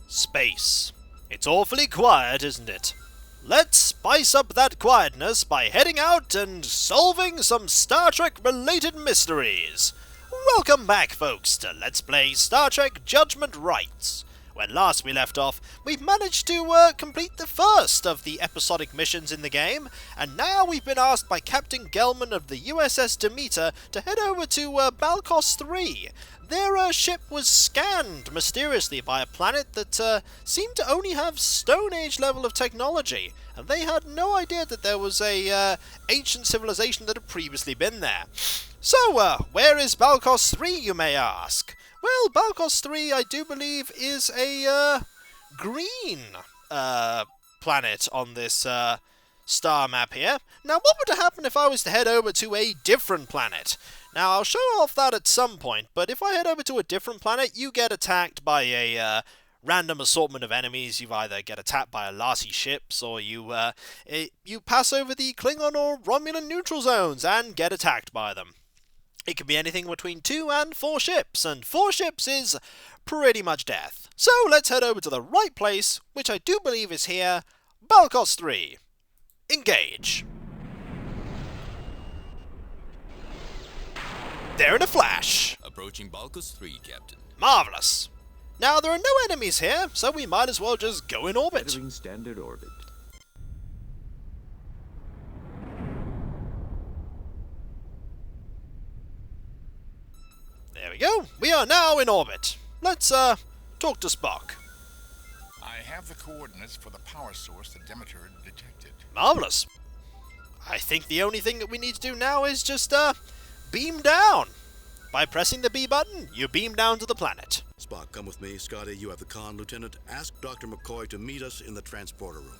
Space. It's awfully quiet, isn't it? Let's spice up that quietness by heading out and solving some Star Trek-related mysteries. Welcome back, folks, to Let's Play Star Trek Judgement Rites. When last we left off, we've managed to complete the first of the episodic missions in the game, and now we've been asked by Captain Gelman of the USS Demeter to head over to Balos 3. Their ship was scanned mysteriously by a planet that seemed to only have Stone Age level of technology, and they had no idea that there was a ancient civilization that had previously been there. So, where is Balos 3, you may ask? Well, Balos 3, I do believe, is a green planet on this star map here. Now, what would happen if I was to head over to a different planet? Now, I'll show off that at some point, but if I head over to a different planet, you get attacked by a random assortment of enemies. You either get attacked by Alasi ships, or you pass over the Klingon or Romulan neutral zones and get attacked by them. It can be anything between 2 and 4 ships, and 4 ships is pretty much death. So let's head over to the right place, which I do believe is here, Balos 3. Engage. There in a flash. Approaching Balos 3, Captain. Marvelous. Now, there are no enemies here, so we might as well just go in orbit. Entering standard orbit. There we go. We are now in orbit. Let's talk to Spock. I have the coordinates for the power source the Demeter detected. Marvelous. I think the only thing that we need to do now is just beam down. By pressing the B button, you beam down to the planet. Spock, come with me. Scotty, you have the con, Lieutenant. Ask Dr. McCoy to meet us in the transporter room.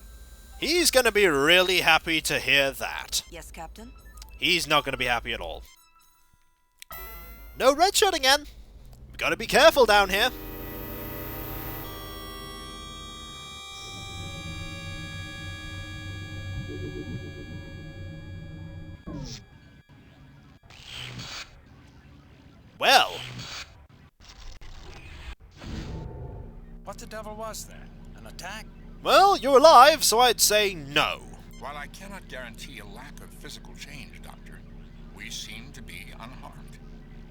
He's going to be really happy to hear that. Yes, Captain? He's not going to be happy at all. No red shirt again. We've got to be careful down here. Well. What the devil was that? An attack? Well, you're alive, so I'd say no. While I cannot guarantee a lack of physical change, Doctor, we seem to be unharmed.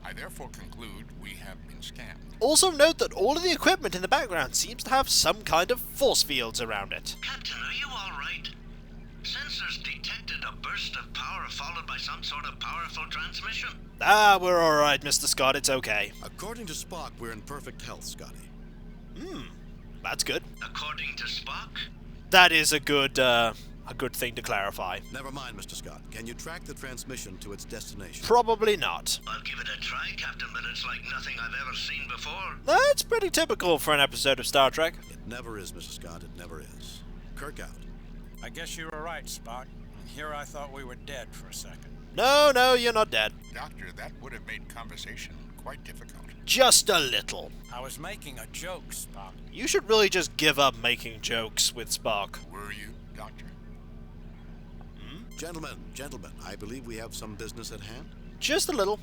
I therefore conclude we have been scammed. Also note that all of the equipment in the background seems to have some kind of force fields around it. Captain, are you all right? Sensors detected a burst of power followed by some sort of powerful transmission. Ah, we're alright, Mr. Scott, it's okay. According to Spock, we're in perfect health, Scotty. That's good. According to Spock? That is a good thing to clarify. Never mind, Mr. Scott. Can you track the transmission to its destination? Probably not. I'll give it a try, Captain, but it's like nothing I've ever seen before. That's pretty typical for an episode of Star Trek. It never is, Mr. Scott. It never is. Kirk out. I guess you were right, Spock. Here I thought we were dead for a second. No, you're not dead. Doctor, that would have made conversation quite difficult. Just a little. I was making a joke, Spock. You should really just give up making jokes with Spock. Were you, Doctor? Gentlemen, I believe we have some business at hand. Just a little.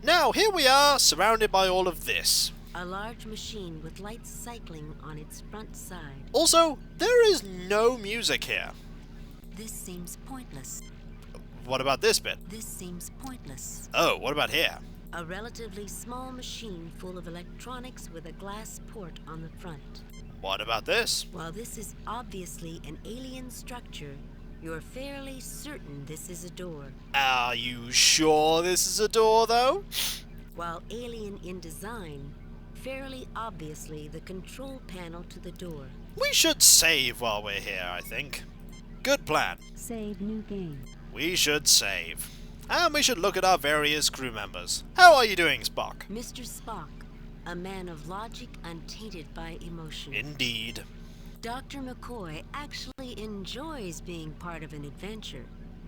Now, here we are, surrounded by all of this. A large machine with lights cycling on its front side. Also, there is no music here. This seems pointless. What about this bit? This seems pointless. Oh, what about here? A relatively small machine full of electronics with a glass port on the front. What about this? While this is obviously an alien structure, you're fairly certain this is a door. Are you sure this is a door, though? While alien in design, fairly obviously the control panel to the door. We should save while we're here, I think. Good plan. Save new game. We should save. And we should look at our various crew members. How are you doing, Spock? Mr. Spock, a man of logic untainted by emotion. Indeed. Dr. McCoy actually enjoys being part of an adventure.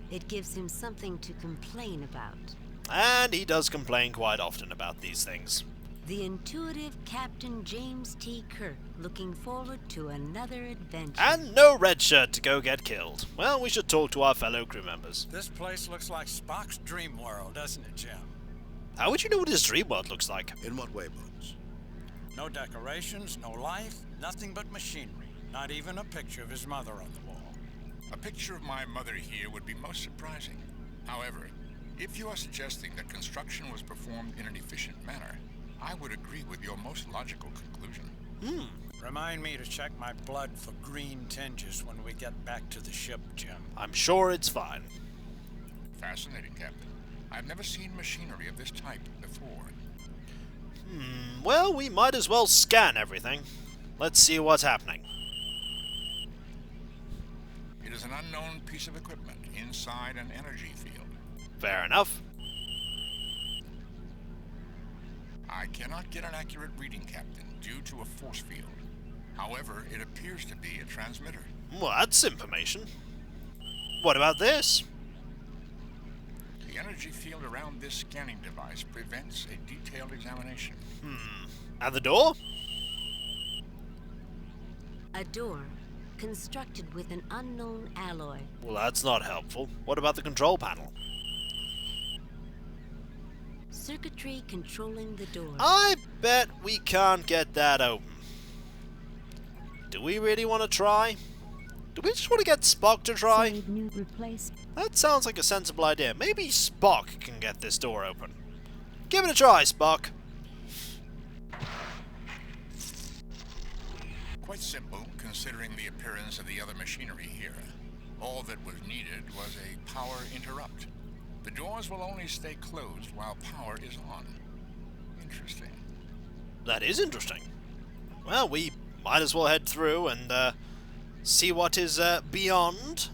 It gives him something to complain about. And he does complain quite often about these things. The intuitive Captain James T. Kirk, looking forward to another adventure. And no red shirt to go get killed. Well, we should talk to our fellow crew members. This place looks like Spock's dream world, doesn't it, Jim? How would you know what his dream world looks like? In what way, Bones? No decorations, no life, nothing but machinery. Not even a picture of his mother on the wall. A picture of my mother here would be most surprising. However, if you are suggesting that construction was performed in an efficient manner, I would agree with your most logical conclusion. Remind me to check my blood for green tinges when we get back to the ship, Jim. I'm sure it's fine. Fascinating, Captain. I've never seen machinery of this type before. Well, we might as well scan everything. Let's see what's happening. It is an unknown piece of equipment inside an energy field. Fair enough. I cannot get an accurate reading, Captain, due to a force field. However, it appears to be a transmitter. Well, that's information. What about this? The energy field around this scanning device prevents a detailed examination. And the door? A door constructed with an unknown alloy. Well, that's not helpful. What about the control panel? Circuitry controlling the door. I bet we can't get that open. Do we really want to try? Do we just want to get Spock to try? Save new replacement. That sounds like a sensible idea. Maybe Spock can get this door open. Give it a try, Spock. Quite simple, considering the appearance of the other machinery here. All that was needed was a power interrupt. The doors will only stay closed while power is on. Interesting. That is interesting. Well, we might as well head through and see what is beyond.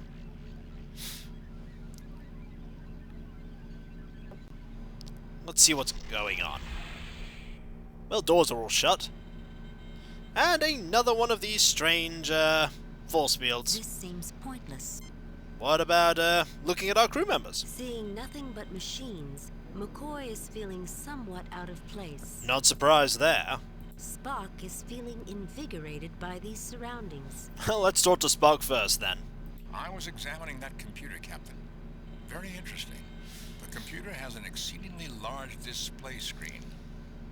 Let's see what's going on. Well, doors are all shut. And another one of these strange force fields. This seems pointless. What about looking at our crew members? Seeing nothing but machines, McCoy is feeling somewhat out of place. Not surprised there. Spock is feeling invigorated by these surroundings. Well, let's talk to Spock first then. I was examining that computer, Captain. Very interesting. The computer has an exceedingly large display screen.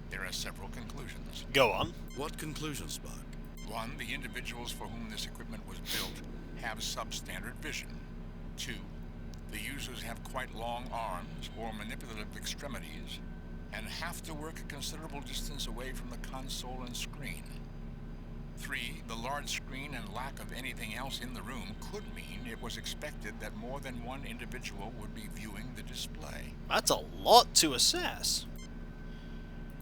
There are several conclusions. Go on. What conclusions, Spock? 1. The individuals for whom this equipment was built have substandard vision. 2. The users have quite long arms or manipulative extremities and have to work a considerable distance away from the console and screen. 3. The large screen and lack of anything else in the room could mean it was expected that more than one individual would be viewing the display. That's a lot to assess.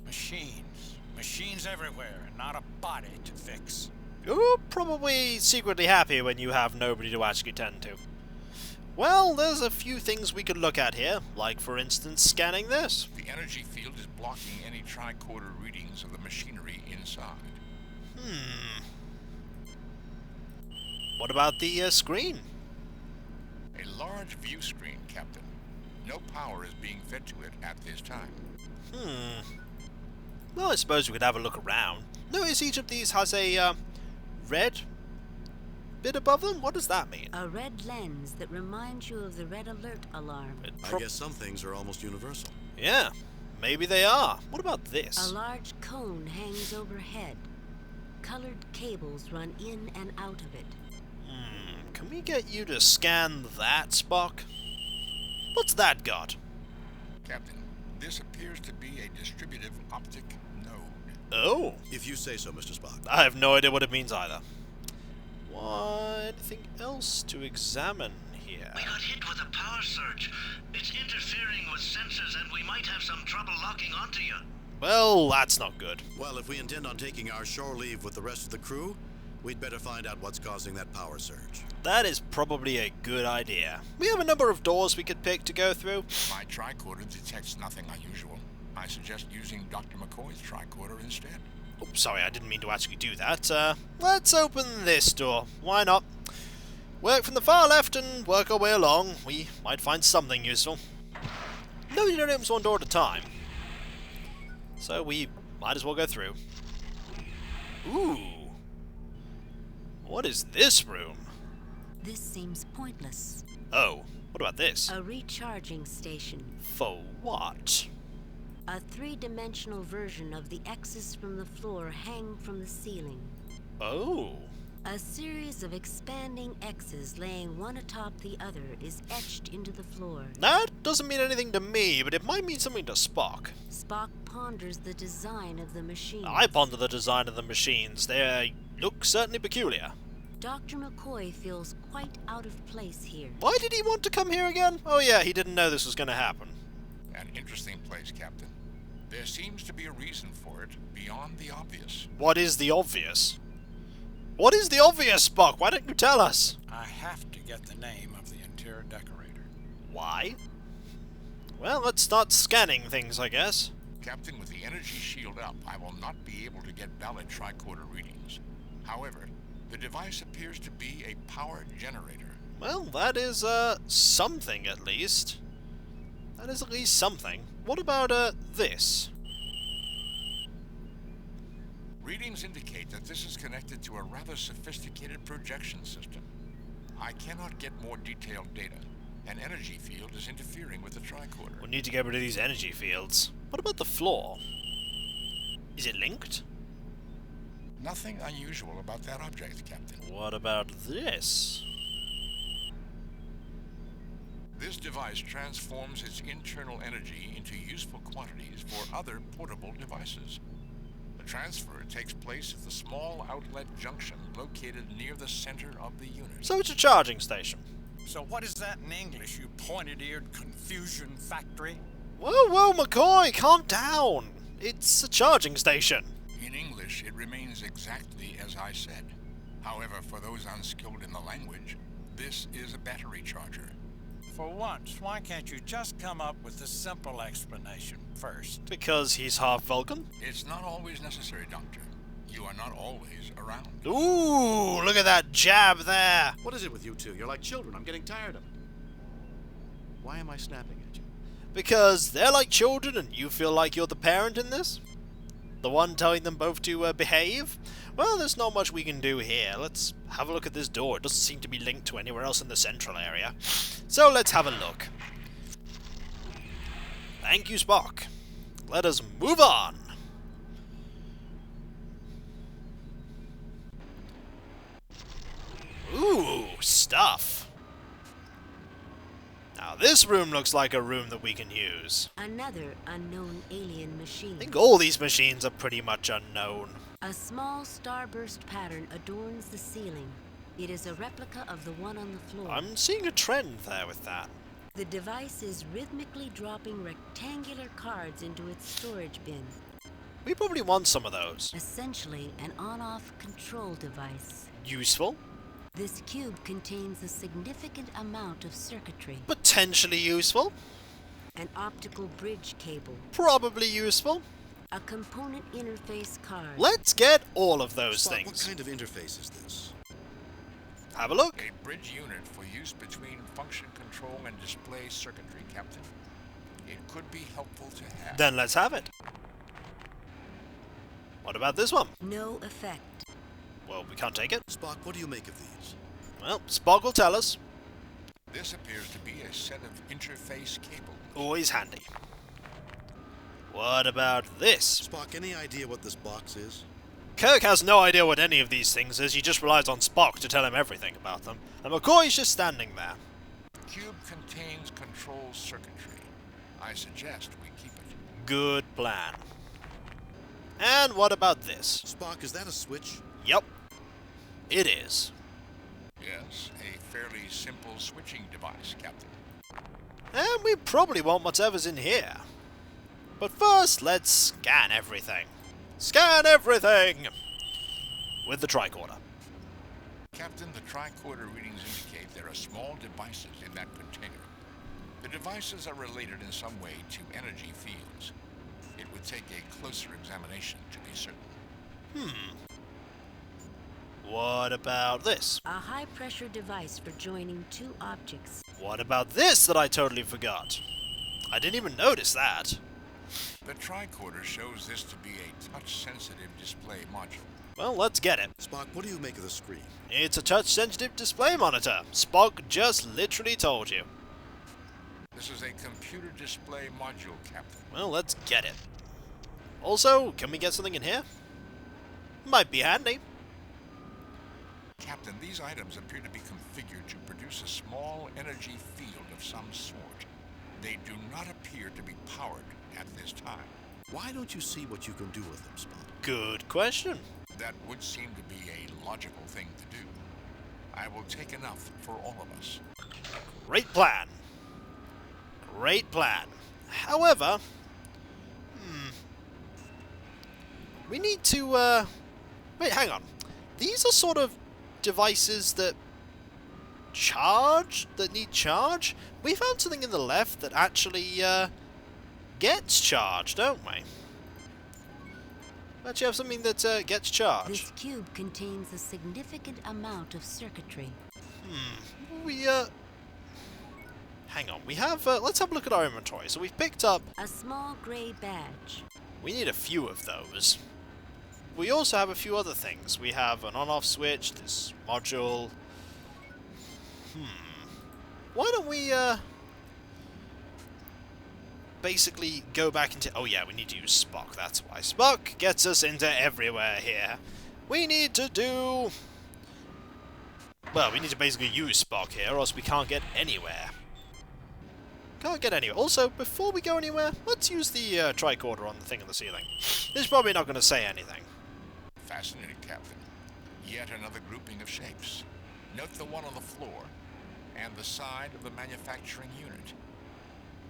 Machines. Machines everywhere, and not a body to fix. You're probably secretly happy when you have nobody to actually tend to. Well, there's a few things we could look at here, like for instance scanning this. The energy field is blocking any tricorder readings of the machinery inside. What about the screen? A large view screen, Captain. No power is being fed to it at this time. Well, I suppose we could have a look around. Notice each of these has a red bit above them? What does that mean? A red lens that reminds you of the red alert alarm. I guess some things are almost universal. Yeah, maybe they are. What about this? A large cone hangs overhead. Colored cables run in and out of it. Can we get you to scan that, Spock? What's that got? Captain, this appears to be a distributive optic node. Oh, If you say so, Mr. Spock. I have no idea what it means either. Anything else to examine here? We got hit with a power surge. It's interfering with sensors and we might have some trouble locking onto you. Well, that's not good. Well, if we intend on taking our shore leave with the rest of the crew, we'd better find out what's causing that power surge. That is probably a good idea. We have a number of doors we could pick to go through. My tricorder detects nothing unusual. I suggest using Dr. McCoy's tricorder instead. Oh, sorry, I didn't mean to actually do that. Let's open this door. Why not? Work from the far left and work our way along. We might find something useful. Nobody opens one door at a time. So we might as well go through. Ooh. What is this room? This seems pointless. Oh, what about this? A recharging station. For what? A three-dimensional version of the X's from the floor hang from the ceiling. Oh. A series of expanding X's laying one atop the other is etched into the floor. That doesn't mean anything to me, but it might mean something to Spock. Spock ponders the design of the machine. I ponder the design of the machines. They look certainly peculiar. Dr. McCoy feels quite out of place here. Why did he want to come here again? Oh yeah, he didn't know this was going to happen. An interesting place, Captain. There seems to be a reason for it beyond the obvious. What is the obvious? What is the obvious, Spock? Why don't you tell us? I have to get the name of the interior decorator. Why? Well, let's start scanning things, I guess. Captain, with the energy shield up, I will not be able to get valid tricorder readings. However, the device appears to be a power generator. Well, that is, something at least. That is at least something. What about, this? Readings indicate that this is connected to a rather sophisticated projection system. I cannot get more detailed data. An energy field is interfering with the tricorder. We need to get rid of these energy fields. What about the floor? Is it linked? Nothing unusual about that object, Captain. What about this? This device transforms its internal energy into useful quantities for other portable devices. The transfer takes place at the small outlet junction located near the center of the unit. So it's a charging station. So what is that in English, you pointed-eared confusion factory? Whoa, whoa, McCoy, calm down. It's a charging station. In English, it remains exactly as I said. However, for those unskilled in the language, this is a battery charger. For once, why can't you just come up with a simple explanation first? Because he's half Vulcan? It's not always necessary, Doctor. You are not always around. Ooh, look at that jab there. What is it with you two? You're like children. I'm getting tired of it. Why am I snapping at you? Because they're like children and you feel like you're the parent in this? The one telling them both to behave? Well, there's not much we can do here. Let's have a look at this door. It doesn't seem to be linked to anywhere else in the central area. So let's have a look. Thank you, Spock. Let us move on. Ooh, stuff. Now this room looks like a room that we can use. Another unknown alien machine. I think all these machines are pretty much unknown. A small starburst pattern adorns the ceiling. It is a replica of the one on the floor. I'm seeing a trend there with that. The device is rhythmically dropping rectangular cards into its storage bin. We probably want some of those. Essentially an on-off control device. Useful. This cube contains a significant amount of circuitry. Potentially useful. An optical bridge cable. Probably useful. A component interface card. Let's get all of those Spock, things. what kind of interface is this? Have a look. A bridge unit for use between function control and display circuitry, Captain. It could be helpful to have. Then let's have it. What about this one? No effect. Well, we can't take it. Spock, what do you make of these? Well, Spock will tell us. This appears to be a set of interface cables. Always handy. What about this? Spock, any idea what this box is? Kirk has no idea what any of these things is. He just relies on Spock to tell him everything about them. And McCoy's just standing there. Cube contains control circuitry. I suggest we keep it. Good plan. And what about this? Spock, is that a switch? Yep. It is. Yes, a fairly simple switching device, Captain. And we probably want whatever's in here. But first, let's scan everything. Scan everything! With the tricorder. Captain, the tricorder readings indicate there are small devices in that container. The devices are related in some way to energy fields. It would take a closer examination to be certain. What about this? A high-pressure device for joining two objects. What about this that I totally forgot? I didn't even notice that. The tricorder shows this to be a touch-sensitive display module. Well, let's get it. Spock, what do you make of the screen? It's a touch-sensitive display monitor. Spock just literally told you. The This is a computer display module, Captain. Well, let's get it. Also, can we get something in here? Might be handy. Captain, these items appear to be configured to produce a small energy field of some sort. They do not appear to be powered at this time. Why don't you see what you can do with them, Spock? Good question. That would seem to be a logical thing to do. I will take enough for all of us. Great plan. Great plan. However, we need to, wait, hang on. These are sort of devices that need charge? We found something in the left that actually, gets charged, don't we? We actually have something that, gets charged. This cube contains a significant amount of circuitry. Hang on, we have, let's have a look at our inventory. So we've picked up... A small grey badge. We need a few of those. We also have a few other things. We have an on-off switch, this module. Why don't we, basically go back into... Oh yeah, we need to use Spock, that's why. Spock gets us into everywhere here. We need to do... Well, we need to basically use Spock here, or else we can't get anywhere. Can't get anywhere. Also, before we go anywhere, let's use the tricorder on the thing on the ceiling. It's probably not going to say anything. Fascinating, Captain. Yet another grouping of shapes. Note the one on the floor, and the side of the manufacturing unit.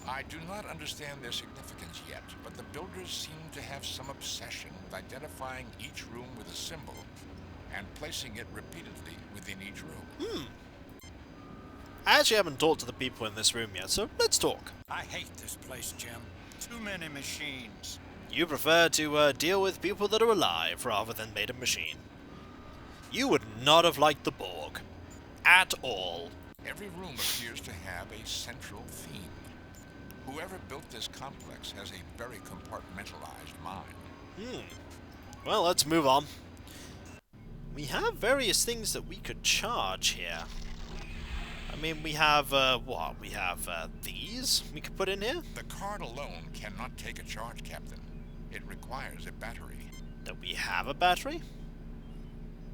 I do not understand their significance yet, but the builders seem to have some obsession with identifying each room with a symbol and placing it repeatedly within each room. I actually haven't talked to the people in this room yet, so let's talk. I hate this place, Jim. Too many machines. You prefer to deal with people that are alive rather than made of machine. You would not have liked the Borg. At all. Every room appears to have a central theme. Whoever built this complex has a very compartmentalized mind. Well, let's move on. We have various things that we could charge here. I mean, we have, what? We have, these we could put in here? The card alone cannot take a charge, Captain. It requires a battery. Do we have a battery?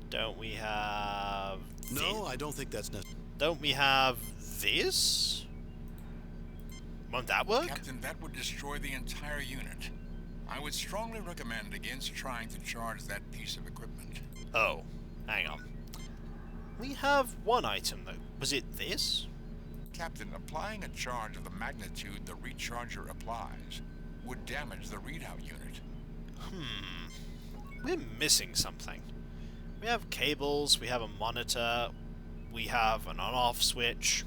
Don't we have... No, I don't think that's necessary. Don't we have this? Won't that work? Captain, that would destroy the entire unit. I would strongly recommend against trying to charge that piece of equipment. Oh, hang on. We have one item, though. Was it this? Captain, applying a charge of the magnitude the recharger applies would damage the readout unit. We're missing something. We have cables, we have a monitor, we have an on-off switch.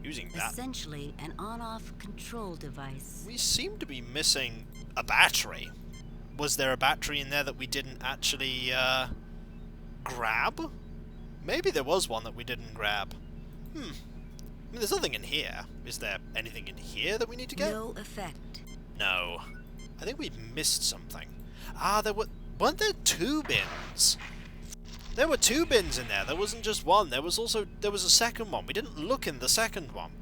Using that... Essentially, an on-off control device. We seem to be missing a battery. Was there a battery in there that we didn't actually, grab? Maybe there was one that we didn't grab. I mean, there's nothing in here. Is there anything in here that we need to get? No effect. No. I think we missed something. Ah, weren't there two bins? There were two bins in there. There wasn't just one. There was a second one. We didn't look in the second one.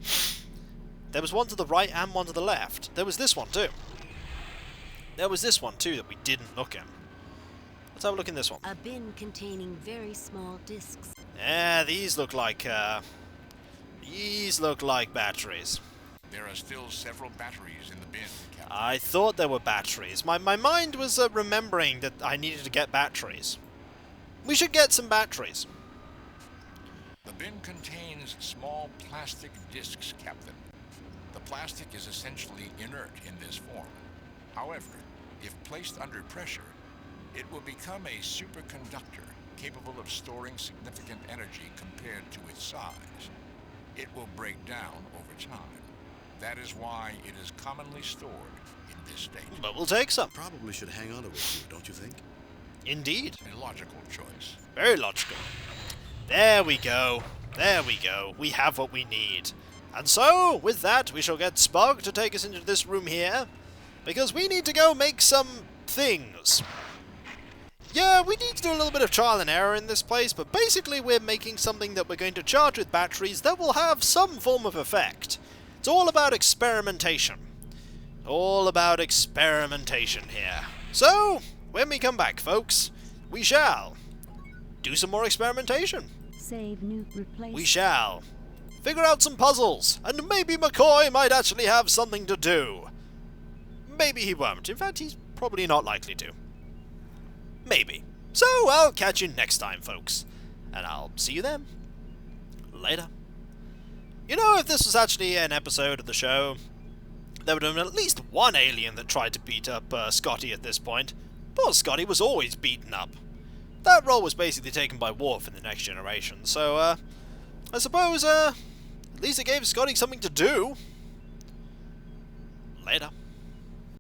There was one to the right and one to the left. There was this one too. There was this one too that we didn't look in. Let's have a look in this one. A bin containing very small discs. Yeah, these look like batteries. There are still several batteries in the bin, Captain. I thought there were batteries. My mind was remembering that I needed to get batteries. We should get some batteries. The bin contains small plastic discs, Captain. The plastic is essentially inert in this form. However, if placed under pressure, it will become a superconductor capable of storing significant energy compared to its size. It will break down over time. That is why it is commonly stored in this state. But we'll take some. Probably should hang on to it, don't you think? Indeed. A logical choice. Very logical. There we go. There we go. We have what we need. And so, with that, we shall get Spock to take us into this room here, because we need to go make some things. Yeah, we need to do a little bit of trial and error in this place, but basically we're making something that we're going to charge with batteries that will have some form of effect. It's all about experimentation. All about experimentation here. So, when we come back, folks, we shall do some more experimentation. Save, new, replace. We shall figure out some puzzles, and maybe McCoy might actually have something to do. Maybe he won't. In fact, he's probably not likely to. Maybe. So, I'll catch you next time, folks. And I'll see you then. Later. You know, if this was actually an episode of the show, there would have been at least one alien that tried to beat up Scotty at this point. Poor Scotty was always beaten up. That role was basically taken by Worf in The Next Generation, so, I suppose, at least it gave Scotty something to do. Later.